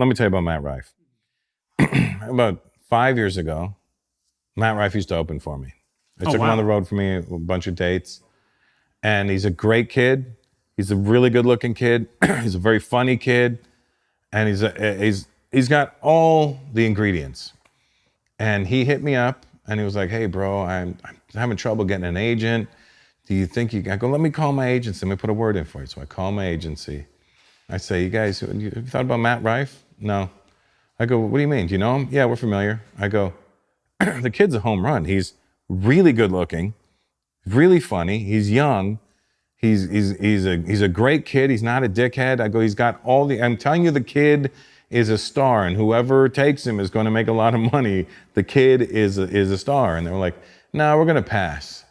let me tell you about Matt Rife. About 5 years ago, Matt Rife used to open for me. I took him on the road for me, a bunch of dates. And he's a great kid. He's a really good-looking kid. He's a very funny kid. And he's got all the ingredients. And he hit me up, and he was like, hey, bro, I'm having trouble getting an agent. Do you think I go, let me call my agency. Let me put a word in for you. So I call my agency. I say, you guys, have you thought about Matt Rife? No. I go, what do you mean? Do you know him? Yeah, we're familiar. I go, the kid's a home run. He's really good looking, really funny. He's young. He's a great kid. He's not a dickhead. I go, he's got all the, I'm telling you, the kid is a star, and whoever takes him is going to make a lot of money. The kid is a star. And they were like, no, we're going to pass.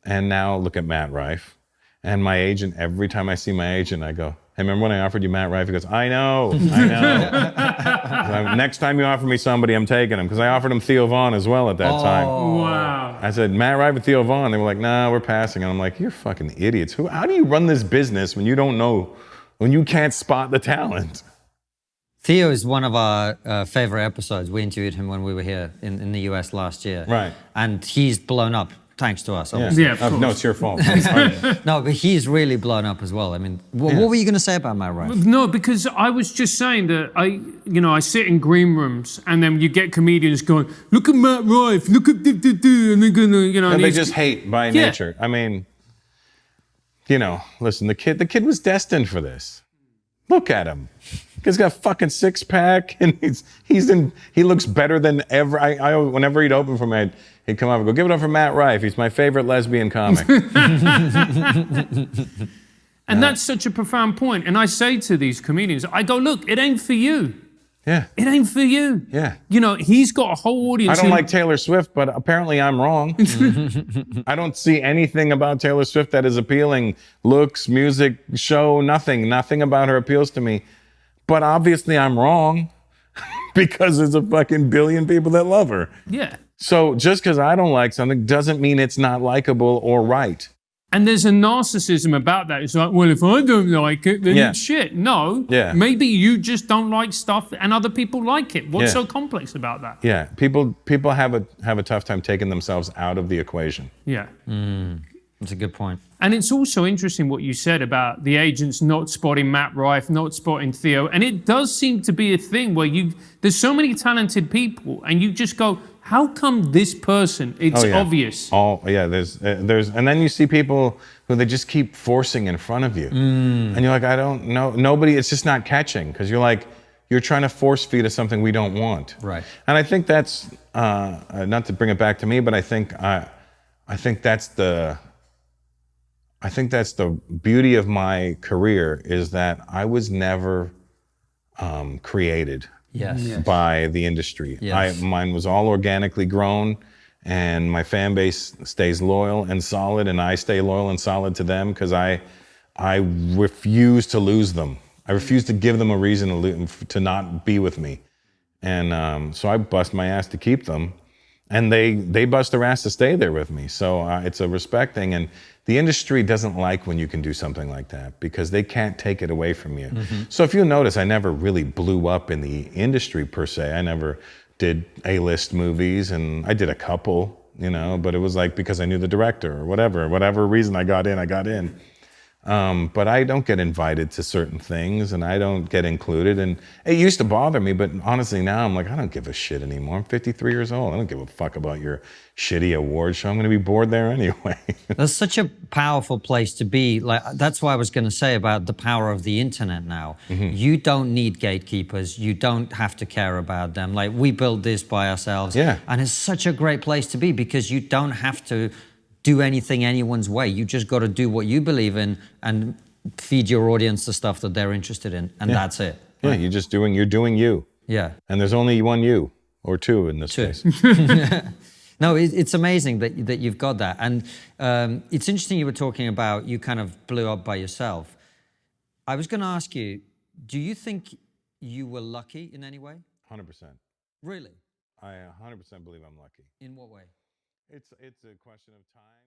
And now look at Matt Rife. And my agent, every time I see my agent, I go, hey, remember when I offered you Matt Rife? He goes, I know. Next time you offer me somebody, I'm taking him. Because I offered him Theo Vaughn as well at that time. Wow. I said, Matt Rife and Theo Vaughn. They were like, nah, we're passing. And I'm like, you're fucking idiots. How do you run this business when you don't know, when you can't spot the talent? Theo is one of our favorite episodes. We interviewed him when we were here in the US last year. Right. And he's blown up. Thanks to us, obviously. Yeah, of course. No, it's your fault. No, but he's really blown up as well. I mean, what were you going to say about Matt Rife? No, because I was just saying that I sit in green rooms, and then you get comedians going, look at Matt Rife, look at and they're gonna, And they just hate by nature. I mean, listen, the kid was destined for this. Look at him. He's got a fucking six-pack, and he looks better than ever. I whenever he'd open for me, he'd come up and go, give it up for Matt Rife. He's my favorite lesbian comic. And that's such a profound point. And I say to these comedians, I go, look, it ain't for you. Yeah. It ain't for you. Yeah. He's got a whole audience. I don't like Taylor Swift, but apparently I'm wrong. I don't see anything about Taylor Swift that is appealing. Looks, music, show, nothing. Nothing about her appeals to me. But obviously I'm wrong because there's a fucking billion people that love her. Yeah. So just because I don't like something doesn't mean it's not likable or right. And there's a narcissism about that. It's like, well, if I don't like it, then it's shit. No. Yeah. Maybe you just don't like stuff and other people like it. What's Yeah. so complex about that? Yeah. People have a tough time taking themselves out of the equation. Yeah. That's a good point. And it's also interesting what you said about the agents not spotting Matt Rife, not spotting Theo. And it does seem to be a thing where there's so many talented people and you just go, how come this person? It's obvious. There's, and then you see people who they just keep forcing in front of you. And you're like, I don't know, nobody, it's just not catching. Because you're like, you're trying to force feed us something we don't want. Right. And I think that's, not to bring it back to me, but I think that's the beauty of my career is that I was never created by the industry. Yes. Mine was all organically grown, and my fan base stays loyal and solid, and I stay loyal and solid to them because I refuse to lose them. I refuse to give them a reason to not be with me. And so I bust my ass to keep them, and they bust their ass to stay there with me. So it's a respect thing. And the industry doesn't like when you can do something like that because they can't take it away from you. So if you notice, I never really blew up in the industry per se. I never did A-list movies, and I did a couple, but it was like because I knew the director or whatever reason I got in. But I don't get invited to certain things, and I don't get included. And it used to bother me, but honestly now I'm like, I don't give a shit anymore. I'm 53 years old. I don't give a fuck about your shitty award show. I'm going to be bored there anyway. That's such a powerful place to be. Like, that's what I was going to say about the power of the internet now. You don't need gatekeepers. You don't have to care about them. Like, we built this by ourselves. Yeah. And it's such a great place to be because you don't have to do anything anyone's way. You just got to do what you believe in and feed your audience the stuff that they're interested in, and that's it. Yeah, Right? you're doing you. Yeah. And there's only one you, or two in this case. No, it's amazing that you've got that. And it's interesting you were talking about you kind of blew up by yourself. I was going to ask you, do you think you were lucky in any way? 100%. Really? I 100% believe I'm lucky. In what way? It's a question of time.